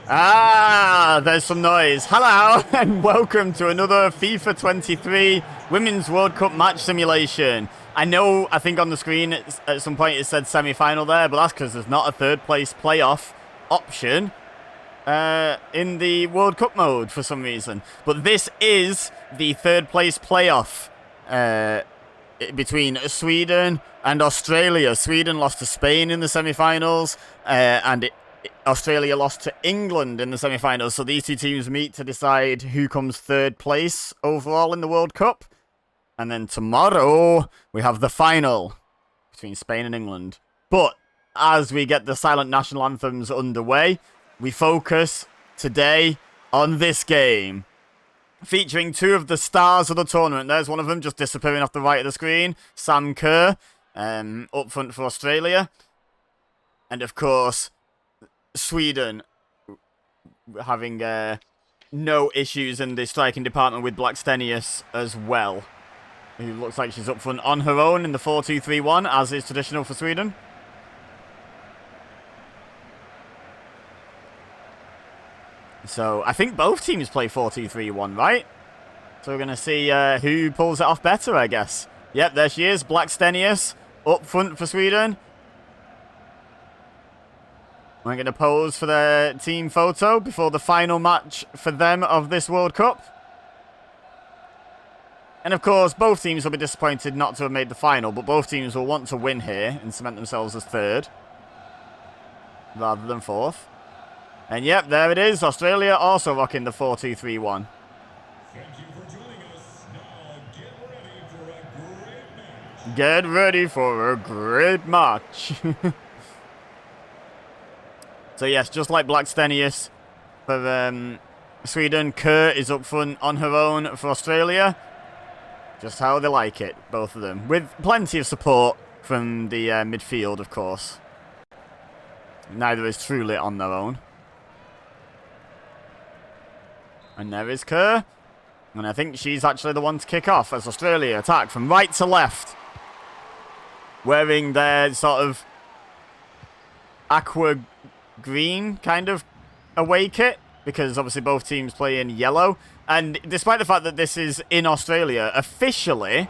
Ah, there's some noise. Hello, and welcome to another FIFA 23 Women's World Cup match simulation. I think on the screen at some point it said semi-final there, but that's because there's not a third place playoff option in the World Cup mode for some reason. But this is the third place playoff between Sweden and Australia. Sweden lost to Spain in the semi-finals, and Australia lost to England in the semi-finals, so these two teams meet to decide who comes third place overall in the World Cup. And then tomorrow, we have the final between Spain and England. But as we get the silent national anthems underway, we focus today on this game, featuring two of the stars of the tournament. There's one of them just disappearing off the right of the screen, Sam Kerr, up front for Australia. And of course, Sweden having no issues in the striking department with Blackstenius as well, who looks like she's up front on her own in the 4-2-3-1, as is traditional for Sweden. So I think both teams play 4-2-3-1, right? So we're going to see who pulls it off better, I guess. Yep, there she is, Blackstenius up front for Sweden. We're going to pose for their team photo before the final match for them of this World Cup. And of course, both teams will be disappointed not to have made the final, but both teams will want to win here and cement themselves as third rather than fourth. And yep, there it is. Australia also rocking the 4-2-3-1. Thank you for joining us. Now Get ready for a great match. So yes, just like Blackstenius for Sweden, Kerr is up front on her own for Australia. Just how they like it, both of them. With plenty of support from the midfield, of course. Neither is truly on their own. And there is Kerr. And I think she's actually the one to kick off as Australia attack from right to left. Wearing their sort of aqua green kind of away kit, because obviously both teams play in yellow. And despite the fact that this is in Australia, officially,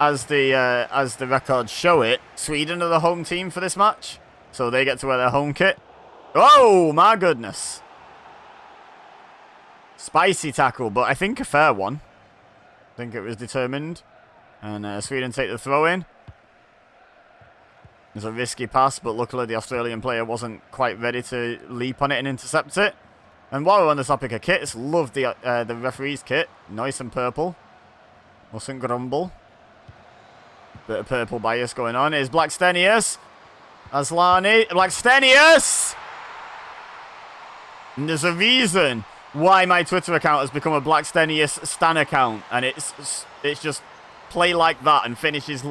as the records show it, Sweden are the home team for this match, so they get to wear their home kit. Oh my goodness, spicy tackle, but I think a fair one. I think it was determined, and Sweden take the throw in. It was a risky pass, but luckily the Australian player wasn't quite ready to leap on it and intercept it. And while we're on the topic of kits, love the referee's kit. Nice and purple. Mustn't grumble. Bit of purple bias going on. Here's Blackstenius. Aslani. Blackstenius! And there's a reason why my Twitter account has become a Blackstenius stan account. And it's just play like that and finishes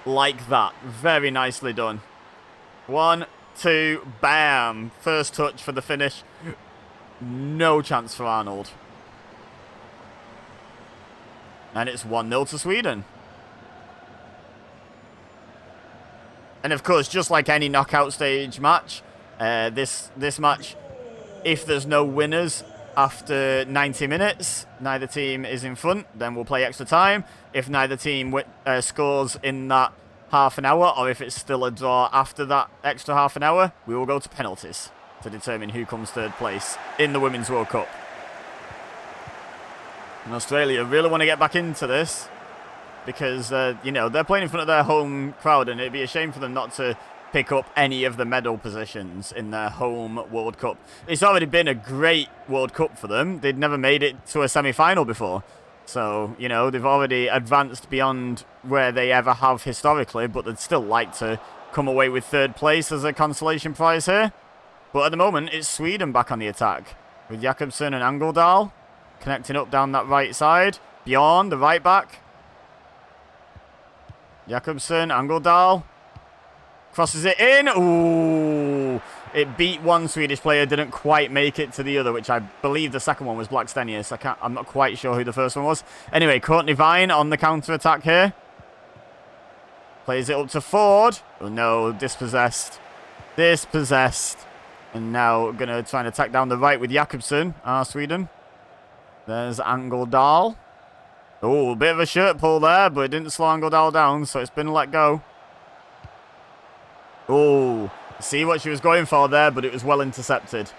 like that. Very nicely done. 1, 2, bam. First touch for the finish. No chance for Arnold. And it's 1-0 to Sweden. And of course, just like any knockout stage match, this match, if there's no winners after 90 minutes, neither team is in front, then we'll play extra time. If neither team scores in that half an hour, or if it's still a draw after that extra half an hour, we will go to penalties to determine who comes third place in the Women's World Cup. And Australia really want to get back into this because, you know, they're playing in front of their home crowd, and it'd be a shame for them not to pick up any of the medal positions in their home World Cup. It's already been a great World Cup for them. They'd never made it to a semi-final before. So, you know, they've already advanced beyond where they ever have historically, but they'd still like to come away with third place as a consolation prize here. But at the moment, it's Sweden back on the attack, with Jakobsen and Angeldal connecting up down that right side. Bjorn, the right back. Jakobsen, Angeldal. Crosses it in. Ooh. It beat one Swedish player, didn't quite make it to the other, which I believe the second one was Blackstenius. I'm not quite sure who the first one was. Anyway, Courtney Vine on the counter-attack here. Plays it up to Ford. Oh no, dispossessed. Dispossessed. And now going to try and attack down the right with Jakobsen, Sweden. There's Angeldal. Oh, a bit of a shirt pull there, but it didn't slow Angeldal down, so it's been let go. Oh, see what she was going for there, but it was well intercepted.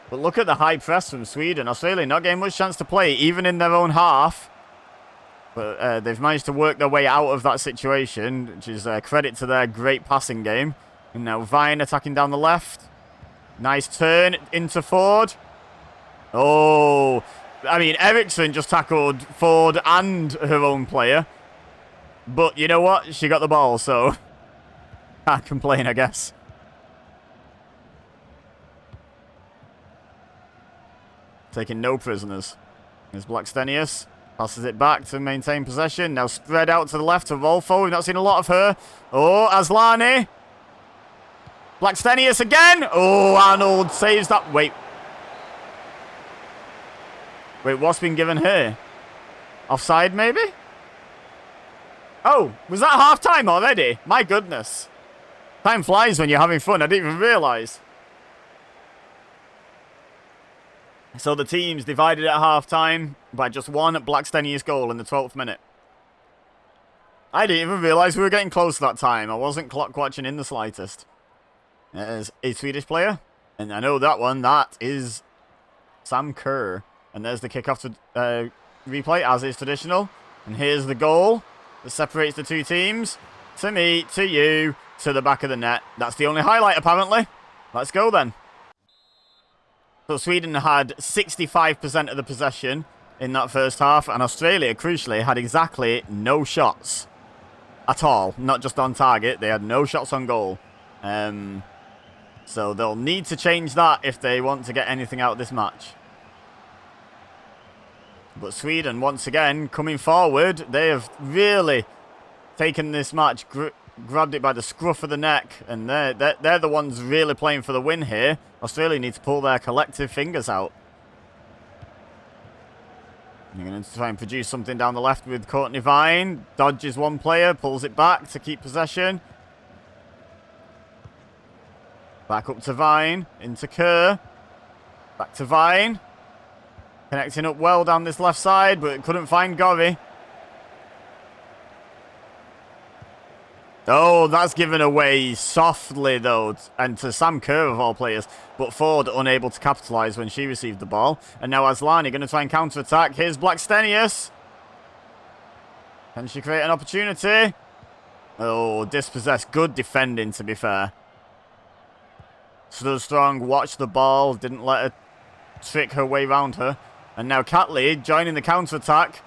But look at the high press from Sweden. Australia not getting much chance to play, even in their own half. But they've managed to work their way out of that situation, which is credit to their great passing game. And now Vine attacking down the left. Nice turn into Ford. Oh, I mean, Eriksson just tackled Ford and her own player. But you know what? She got the ball, so can't complain, I guess. Taking no prisoners. Here's Blackstenius. Passes it back to maintain possession. Now spread out to the left to Rolfo. We've not seen a lot of her. Oh, Aslani. Blackstenius again. Oh, Arnold saves that. Wait, what's been given here? Offside, maybe? Oh, was that half-time already? My goodness. Time flies when you're having fun. I didn't even realise. So the teams divided at half-time by just one Blackstenius goal in the 12th minute. I didn't even realise we were getting close that time. I wasn't clock watching in the slightest. There's a Swedish player. And I know that one. That is Sam Kerr. And there's the kickoff to replay, as is traditional. And here's the goal that separates the two teams. To me, to you, to the back of the net. That's the only highlight, apparently. Let's go, then. So Sweden had 65% of the possession in that first half. And Australia, crucially, had exactly no shots at all. Not just on target. They had no shots on goal. So they'll need to change that if they want to get anything out of this match. But Sweden, once again, coming forward. They have really taken this match, grabbed it by the scruff of the neck. And they're the ones really playing for the win here. Australia need to pull their collective fingers out. They're going to try and produce something down the left with Courtney Vine. Dodges one player, pulls it back to keep possession. Back up to Vine, into Kerr. Back to Vine. Connecting up well down this left side, but couldn't find Gorry. Oh, that's given away softly, though, and to Sam Kerr of all players. But Ford unable to capitalise when she received the ball. And now Aslani going to try and counter-attack. Here's Blackstenius. Can she create an opportunity? Oh, dispossessed. Good defending, to be fair. Stood strong, watched the ball, didn't let her trick her way round her. And now Catley joining the counter-attack.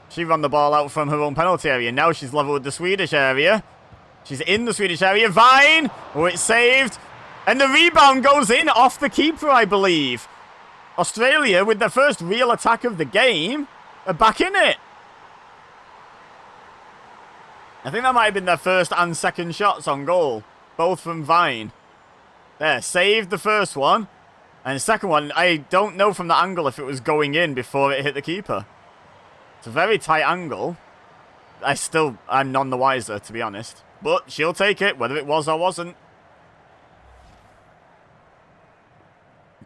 She ran the ball out from her own penalty area. Now she's level with the Swedish area. She's in the Swedish area. Vine! Oh, it's saved. And the rebound goes in off the keeper, I believe. Australia, with their first real attack of the game, are back in it. I think that might have been their first and second shots on goal. Both from Vine. There, saved the first one. And the second one, I don't know from the angle if it was going in before it hit the keeper. It's a very tight angle. I'm none the wiser, to be honest. But she'll take it, whether it was or wasn't.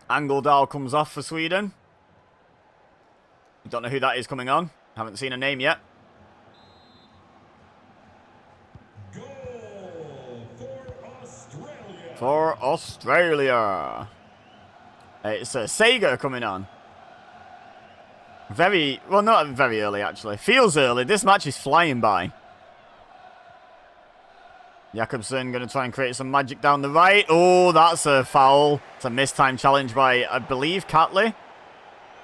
Angeldal comes off for Sweden. Don't know who that is coming on. Haven't seen a name yet. For Australia. It's Sager coming on. Well, not very early, actually. Feels early. This match is flying by. Jakobsen going to try and create some magic down the right. Oh, that's a foul. It's a mistime challenge by, I believe, Catley.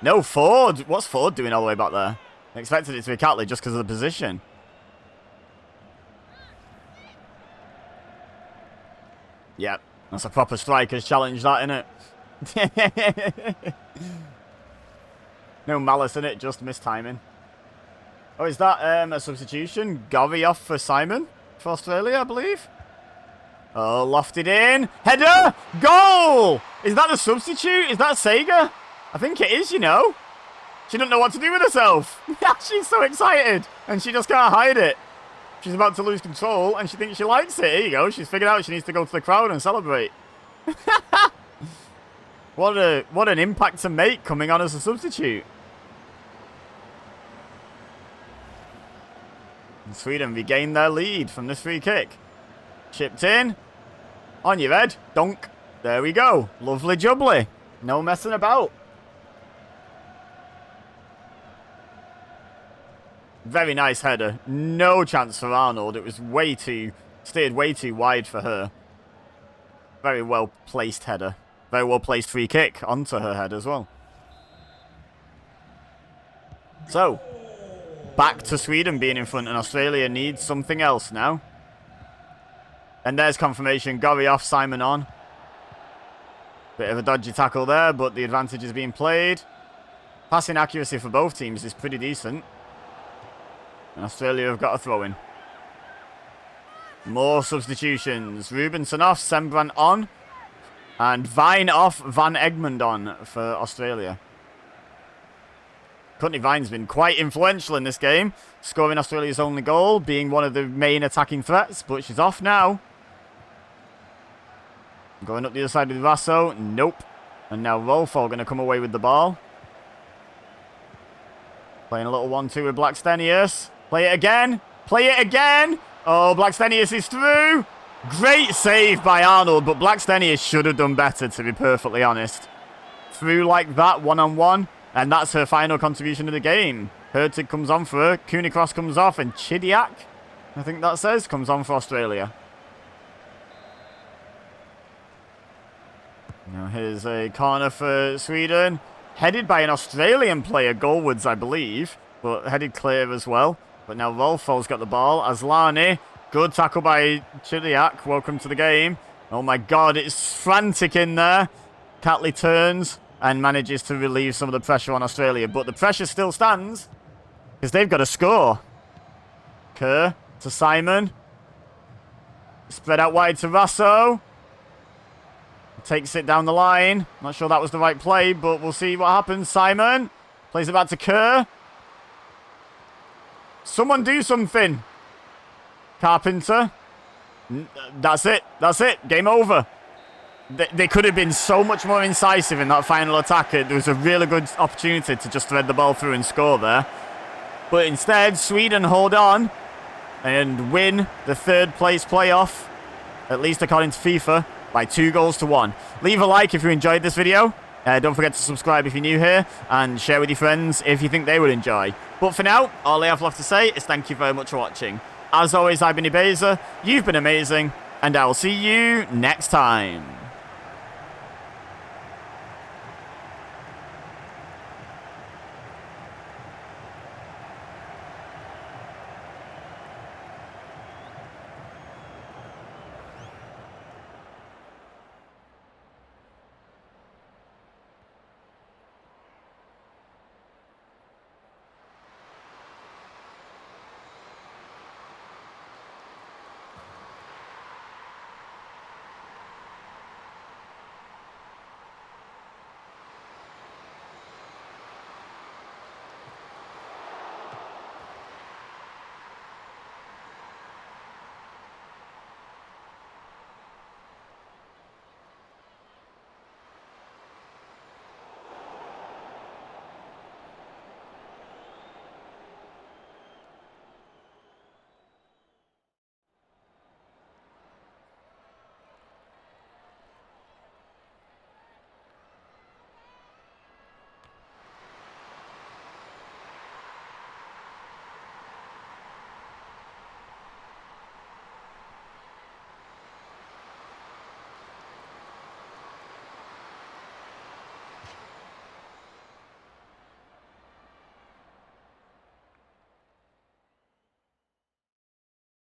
No, Ford. What's Ford doing all the way back there? I expected it to be Catley just because of the position. Yep, that's a proper striker's challenge, that, innit? No malice in it, just mistiming. Oh, is that a substitution? Gorry off for Simon for Australia, I believe. Oh, lofted in. Header! Goal! Is that the substitute? Is that Sager? I think it is, you know. She doesn't know what to do with herself. She's so excited. And she just can't hide it. She's about to lose control, and she thinks she likes it. Here you go. She's figured out she needs to go to the crowd and celebrate. What an impact to make coming on as a substitute. And Sweden regained their lead from this free kick. Chipped in. On your head. Dunk. There we go. Lovely jubbly. No messing about. Very nice header. No chance for Arnold. It was steered way too wide for her. Very well placed header. Very well placed free kick onto her head as well. So, back to Sweden being in front, and Australia needs something else now. And there's confirmation. Gorry off, Simon on. Bit of a dodgy tackle there, but the advantage is being played. Passing accuracy for both teams is pretty decent. And Australia have got a throw in. More substitutions. Rubinson off, Sembrant on. And Vine off, Van Egmond on for Australia. Courtney Vine's been quite influential in this game, scoring Australia's only goal, being one of the main attacking threats, but she's off now. Going up the other side with Rasso. Nope. And now Rolfo going to come away with the ball. Playing a little 1-2 with Blackstenius. Play it again. Play it again. Oh, Blackstenius is through. Great save by Arnold, but Blackstenius should have done better, to be perfectly honest. Through like that, one-on-one, and that's her final contribution to the game. Hertig comes on for her. Kunikross comes off, and Chidiak, I think that says, comes on for Australia. Now here's a corner for Sweden. Headed by an Australian player, goalwards, I believe, but headed clear as well. But now Rolfo's got the ball. Aslani, good tackle by Chidiak. Welcome to the game. Oh my god, it's frantic in there. Catley turns and manages to relieve some of the pressure on Australia. But the pressure still stands because they've got to score. Kerr to Simon. Spread out wide to Rasso. Takes it down the line. Not sure that was the right play, but we'll see what happens. Simon plays it back to Kerr. Someone do something. Carpenter. That's it. That's it. Game over. They could have been so much more incisive in that final attack. There was a really good opportunity to just thread the ball through and score there. But instead, Sweden hold on and win the third place playoff, at least according to FIFA, by 2-1. Leave a like if you enjoyed this video. Don't forget to subscribe if you're new here, and share with your friends if you think they would enjoy. But for now, all I have left to say is thank you very much for watching. As always, I've been Ibeza, you've been amazing, and I will see you next time.